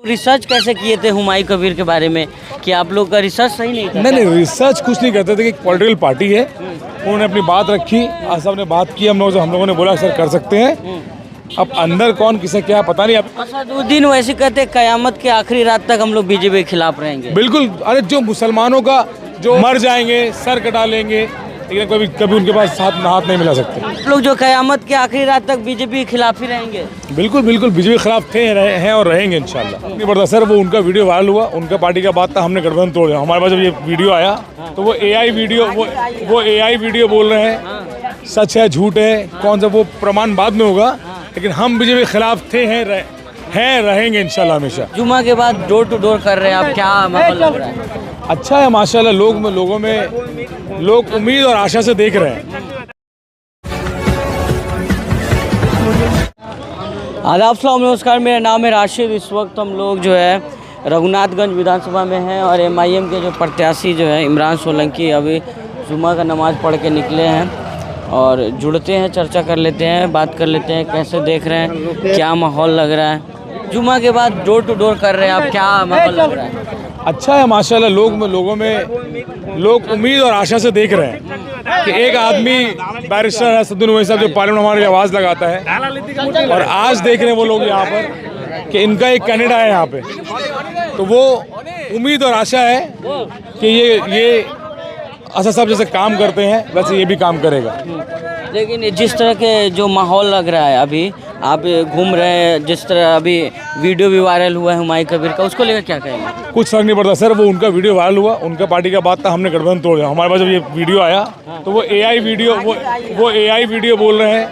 Research कैसे किए थे हुमायूं कबीर के बारे में कि आप लोग का रिसर्च सही नहीं था? नहीं, रिसर्च कुछ नहीं करते थे कि एक पॉलिटिकल पार्टी है, उन्होंने अपनी बात रखी, आज साहब ने बात की, हम लोगों ने बोला सर कर सकते हैं। अब अंदर कौन किसे क्या पता नहीं। अब असदुद्दीन वैसे कहते हैं कयामत के आखिरी रात तक हम लोग बीजेपी के खिलाफ रहेंगे। बिल्कुल, अरे जो मुसलमानों का जो मर जाएंगे, सर कटा लेंगे, लेकिन कभी उनके पास हाथ नहीं मिला सकते। आप लोग जो कयामत के आखिरी रात तक बीजेपी के खिलाफ ही रहेंगे? बिल्कुल बीजेपी के खिलाफ थे, हैं और रहेंगे इंशाल्लाह। नहीं पड़ता सर, वो उनका वीडियो वायरल हुआ, उनका पार्टी का बात था, हमने गठबंधन तोड़ दिया। हमारे पास जब ये वीडियो आया तो वो एआई वीडियो बोल रहे हैं, सच है झूठ है कौन सा वो प्रमाण बाद में होगा, लेकिन हम बीजेपी के खिलाफ थे, हैं रहेंगे इंशाल्लाह हमेशा। जुमा के बाद डोर टू डोर कर रहे हैं आप, क्या माहौल लग रहा है? अच्छा है माशाल्लाह, लोगों में लोग उम्मीद और आशा से देख रहे हैं। आदाब, अस्सलाम, नमस्कार, मेरा नाम है राशिद। इस वक्त हम लोग जो है रघुनाथगंज विधानसभा में हैं और एमआईएम के जो प्रत्याशी जो है इमरान सोलंकी अभी जुमा का नमाज़ पढ़ के निकले हैं और जुड़ते हैं, चर्चा कर लेते हैं, बात कर लेते हैं कैसे देख रहे हैं, क्या माहौल लग रहा है। जुमा के बाद डोर टू डोर कर रहे हैं आप, क्या माहौल लग रहा है? अच्छा है माशाल्लाह, लोगों में लोग उम्मीद और आशा से देख रहे हैं कि एक आदमी बैरिस्टर है असदुद्दीन ओवैसी साहब, जो पार्लियामेंट में हमारी आवाज़ लगाता है, और आज देख रहे हैं वो लोग यहाँ पर कि इनका एक कैंडिडेट है यहाँ पे, तो वो उम्मीद और आशा है कि ये असद साहब जैसे काम करते हैं वैसे ये भी काम करेगा। लेकिन जिस तरह के जो माहौल लग रहा है अभी, आप घूम रहे हैं, जिस तरह अभी वीडियो भी वायरल हुआ है हुमायूं कबीर का, उसको लेकर क्या कहेंगे? कुछ फर्क नहीं पड़ता सर, वो उनका वीडियो वायरल हुआ, उनका पार्टी का बात था, हमने गठबंधन तोड़ दिया। हमारे पास जब ये वीडियो आया तो वो एआई वीडियो बोल रहे हैं,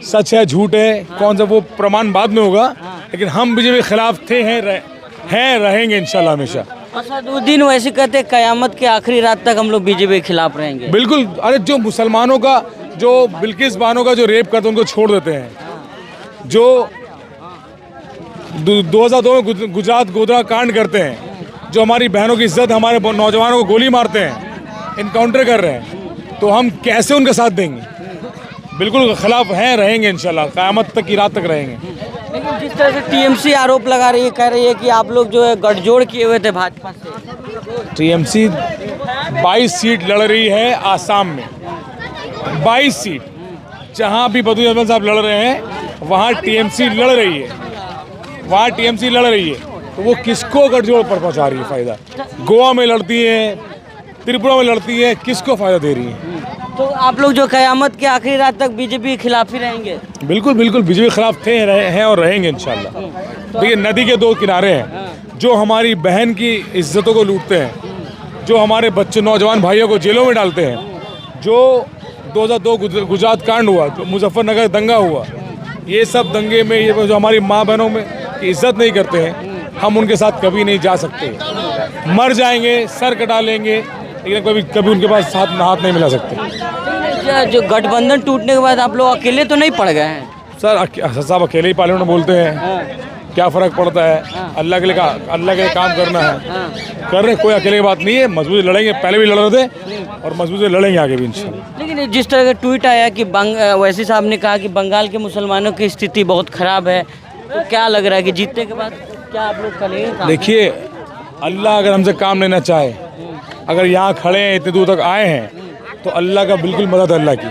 सच है झूठ है कौन सा वो प्रमाण बाद में होगा, लेकिन हम बीजेपी के खिलाफ थे, हैं रहेंगे इंशाल्लाह हमेशा। असदुद्दीन वैसे कहते हैं कयामत के आखिरी रात तक हम लोग बीजेपी के खिलाफ रहेंगे। बिल्कुल, अरे जो मुसलमानों का जो बिल्किस बानो का जो रेप करते हैं उनको छोड़ देते हैं, जो 2002 में गुजरात गोधरा कांड करते हैं, जो हमारी बहनों की इज्जत, हमारे नौजवानों को गोली मारते हैं, इनकाउंटर कर रहे हैं, तो हम कैसे उनका साथ देंगे? बिल्कुल खिलाफ हैं, रहेंगे इंशाल्लाह, क़यामत तक की रात तक रहेंगे। लेकिन जिस तरह से टीएमसी आरोप लगा रही है, कह रही है कि आप लोग जो है गठजोड़ किए हुए थे भाजपा से। टीएमसी 22 सीट लड़ रही है आसाम में, 22 सीट, जहाँ भी बदू अहमद साहब लड़ रहे हैं वहाँ टीएमसी लड़ रही है, तो वो किसको गठजोड़ पर पहुँचा रही है फ़ायदा? गोवा में लड़ती है, त्रिपुरा में लड़ती है, किसको फ़ायदा दे रही है? तो आप लोग जो कयामत के आखिरी रात तक बीजेपी के खिलाफ ही रहेंगे? बिल्कुल बीजेपी के खिलाफ थे, हैं और रहेंगे इंशाल्लाह। देखिए, नदी के दो किनारे हैं, जो हमारी बहन की इज्जतों को लूटते हैं, जो हमारे बच्चे नौजवान भाइयों को जेलों में डालते हैं, जो 2002 गुजरात कांड हुआ, जो मुजफ्फरनगर दंगा हुआ, ये सब दंगे में ये जो हमारी माँ बहनों में की इज्जत नहीं करते हैं, हम उनके साथ कभी नहीं जा सकते। मर जाएंगे, सर कटा लेंगे, लेकिन कभी उनके पास हाथ नहीं मिला सकते। जो गठबंधन टूटने के बाद आप लोग अकेले तो नहीं पड़ गए हैं? सर साहब अकेले ही पार्लियामेंट में बोलते हैं, क्या फ़र्क पड़ता है? अल्लाह के लिए काम करना है, कर रहे, कोई अकेले की बात नहीं है, मजबूत लड़ेंगे, पहले भी लड़ रहे थे और मजबूत लड़ेंगे आगे भी इंशाल्लाह। लेकिन जिस तरह का ट्वीट आया कि ओवैसी साहब ने कहा कि बंगाल के मुसलमानों की स्थिति बहुत ख़राब है, तो क्या लग रहा है कि जीतने के बाद क्या आप लोग करेंगे? देखिए, अल्लाह अगर हमसे काम लेना चाहे, अगर यहाँ खड़े हैं, इतने दूर तक आए हैं, तो अल्लाह का बिल्कुल मदद अल्लाह की,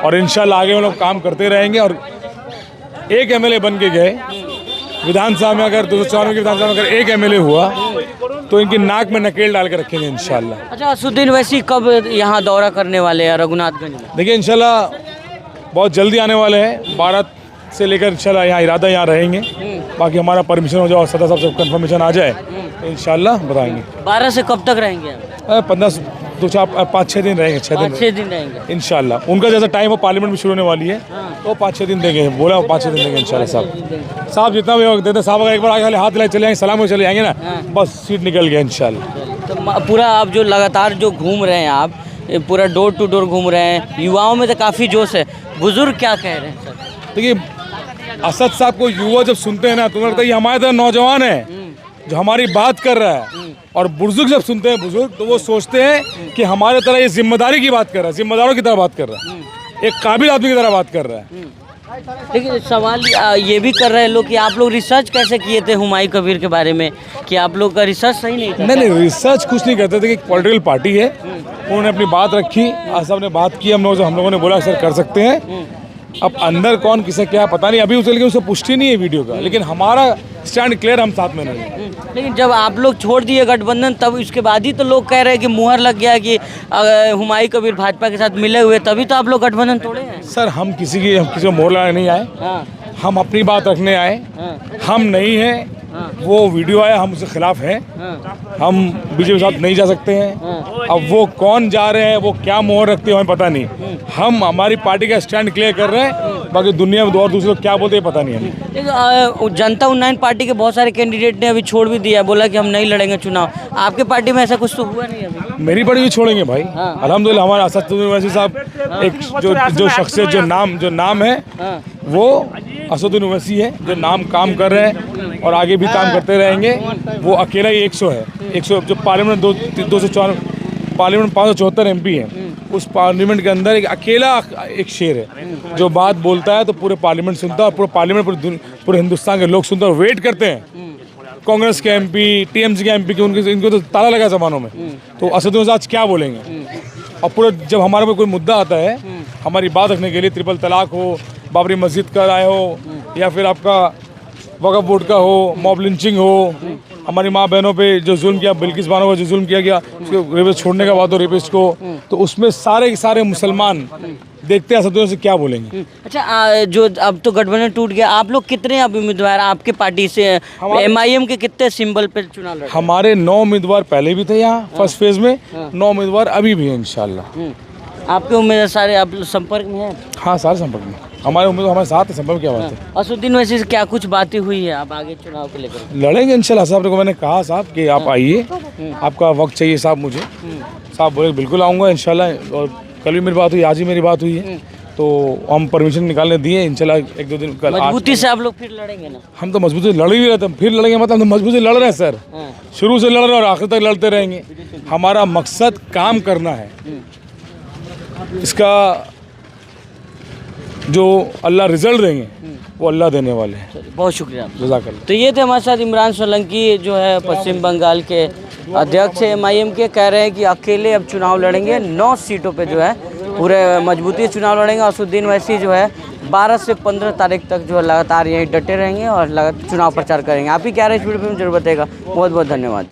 और इंशाल्लाह आगे हम लोग काम करते रहेंगे। और एक एमएलए बन के गए विधानसभा में, अगर 294 की विधानसभा में अगर एक एमएलए हुआ तो इनकी नाक में नकेल डाल के रखेंगे इंशाल्लाह। अच्छा, असदुद्दीन वैसी कब यहाँ दौरा करने वाले हैं रघुनाथगंज में? देखिए, इंशाल्लाह बहुत जल्दी आने वाले हैं, 12 से लेकर इंशाल्लाह यहाँ इरादा यहाँ रहेंगे, बाकी हमारा परमिशन हो जाए और सदा साहब से कंफर्मेशन आ जाए तो इंशाल्लाह बताएंगे। 12 से कब तक रहेंगे? 5-6 दिन रहेंगे, 6 दिन रहेंगे इंशाल्लाह। उनका जैसा टाइम हो, पार्लियामेंट भी शुरू होने वाली है, तो 5-6 दिन देंगे, बोला 5-6 दिन देंगे इंशाल्लाह। साहब जितना भी वक्त देते, साहब अगर एक बार आगे हाथ लाए चले आएंगे, सलाम हो चले आएंगे ना, बस सीट निकल गया इंशाल्लाह। तो पूरा आप जो लगातार जो घूम रहे हैं, आप पूरा डोर टू डोर घूम रहे हैं, युवाओं में तो काफ़ी जोश है, बुजुर्ग क्या कह रहे हैं सर? देखिए, असद साहब को युवा जब सुनते हैं ना, तो लगता है ये हमारे तरह नौजवान है जो हमारी बात कर रहा है, और बुजुर्ग जब सुनते हैं तो वो सोचते हैं कि हमारे तरह ये जिम्मेदारी की बात कर रहा है, जिम्मेदारों की तरह बात कर रहा है, एक काबिल आदमी की तरह बात कर रहा है। लेकिन सवाल ये भी कर रहे हैं लोग कि आप लोग रिसर्च कैसे किए थे हुमायूं कबीर के बारे में, कि आप लोग का रिसर्च सही नहीं था? नहीं, रिसर्च कुछ नहीं करते थे कि एक पॉलिटिकल पार्टी है, उन्होंने अपनी बात रखी, आज साहब ने बात की, हम लोगों ने बोला सर कर सकते हैं। अब अंदर कौन किसे क्या पता नहीं, अभी उसे पुष्टि नहीं है वीडियो का, लेकिन हमारा स्टैंड क्लियर, हम साथ में नहीं है। लेकिन जब आप लोग छोड़ दिए गठबंधन, तब उसके बाद ही तो लोग कह रहे हैं कि मुहर लग गया कि हुमायूं कबीर भाजपा के साथ मिले हुए, तभी तो आप लोग गठबंधन तोड़े हैं। सर हम किसी को मोहर लगाने नहीं आए, हाँ, हम अपनी बात रखने आए। हाँ, हम नहीं हैं, हाँ, वो वीडियो आया, हम उसके खिलाफ हैं, हाँ, हम बीजेपी के साथ नहीं जा सकते हैं। हाँ। अब वो कौन जा रहे हैं, वो क्या मोहर रखते हैं, हमें पता नहीं। हम हमारी पार्टी का स्टैंड क्लियर कर रहे हैं, बाकी दुनिया में और दूसरे लोग क्या बोलते हैं पता नहीं हमें। लेकिन जनता उन्नयन पार्टी के बहुत सारे कैंडिडेट ने अभी छोड़ भी दिया, बोला कि हम नहीं लड़ेंगे चुनाव। आपके पार्टी में ऐसा कुछ तो हुआ नहीं अभी? मेरी पार्टी भी छोड़ेंगे भाई, हाँ। अल्हम्दुलिल्लाह। हमारे असदुद्दीन ओवैसी साहब, एक जो शख्सियत, जो नाम है, हाँ, वो असदुद्दीन ओवैसी है, जो नाम काम कर रहे हैं और आगे भी काम करते रहेंगे। वो अकेला ही 100 है, 100 जो पार्लियामेंट 204 पार्लियामेंट 574 MP है, उस पार्लियामेंट के अंदर एक अकेला एक शेर है, जो बात बोलता है तो पूरे पार्लियामेंट सुनता है, और पूरे पार्लियामेंट पूरे हिंदुस्तान के लोग सुनते हैं और वेट करते हैं। कांग्रेस के MP, TMC के MP के इनको तो ताला लगा जमानों में, तो असदुद्दीन आज क्या बोलेंगे? और पूरे जब हमारे पे कोई मुद्दा आता है हमारी बात रखने के लिए, ट्रिपल तलाक हो, बाबरी मस्जिद का राय हो, या फिर आपका वक्फ बोर्ड का हो, मॉब लिंचिंग हो, हमारी माँ बहनों पे जो जुल्म किया, बिल्किस बानो को जो जुल्म किया गया, उसको रेपिस्ट छोड़ने का बात हो, रेपिस्ट को, तो उसमें सारे के सारे मुसलमान देखते हैं असदुद्दीन से क्या बोलेंगे। अच्छा, जो अब तो गठबंधन टूट गया, आप लोग कितने अब उम्मीदवार आपके पार्टी से? MIM के कितने सिंबल पे चुनाव लड़? हमारे 9 उम्मीदवार पहले भी थे यहाँ फर्स्ट फेज में, 9 उम्मीदवार अभी भी हैं इंशाल्लाह। आपके उम्मीदवार सारे आप संपर्क में हैं? हाँ, सारे संपर्क में, हमारे उम्मीदवार हमारे साथ है, संपर्क में क्या बात है। असदुद्दीन वैसे से क्या कुछ बातें हुई है आप आगे चुनाव को लेकर? लड़ेंगे इंशाल्लाह साहब को मैंने कहा साहब कि आप आइए, आपका वक्त चाहिए साहब मुझे। साहब बोले बिल्कुल आऊँगा इंशाल्लाह, और कल भी मेरी बात हुई, आज ही मेरी बात हुई है, तो हम परमिशन निकालने दिए इंशाल्लाह 1-2 दिन कल। मजबूती से आप लोग फिर लड़ेंगे ना? हम तो मजबूती से लड़ ही रहे थे, फिर लड़ेंगे मतलब हम तो मजबूती से लड़ रहे हैं सर, शुरू से लड़ रहे हैं और आखिर तक लड़ते रहेंगे। हमारा मकसद काम करना है, इसका जो अल्लाह रिजल्ट देंगे वो अल्लाह देने वाले हैं। बहुत शुक्रिया। जज़ाकल्लाह। तो ये थे हमारे साथ इमरान सोलंकी, जो है पश्चिम बंगाल के अध्यक्ष है MIM के, कह रहे हैं कि अकेले अब चुनाव लड़ेंगे 9 सीटों पे, जो है पूरे मजबूती से चुनाव लड़ेंगे। असदुद्दीन वैसी जो है 12 से 15 तारीख तक जो है लगातार यहीं डटे रहेंगे और लगातार चुनाव प्रचार करेंगे। आप ही क्या रहे इस वीडियो में जरूर बताएगा। बहुत बहुत धन्यवाद।